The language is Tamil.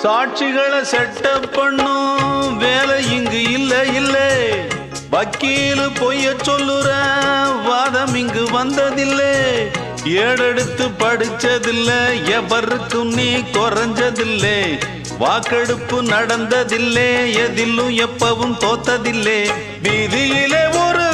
சாட்சிகளை செட்டப் பண்ணும் வேலை இங்கு இல்ல வக்கீலு பொய்ய சொல்லுற வாதம் இங்கு வந்ததில்லை. ஏடெடுத்து படிச்சதில்ல, எவருக்கும் நீ குறைஞ்சதில்லை. வாக்கெடுப்பு நடந்ததில்லை, எதிலும் எப்பவும் தோத்ததில்லை. வீதியிலே ஒரு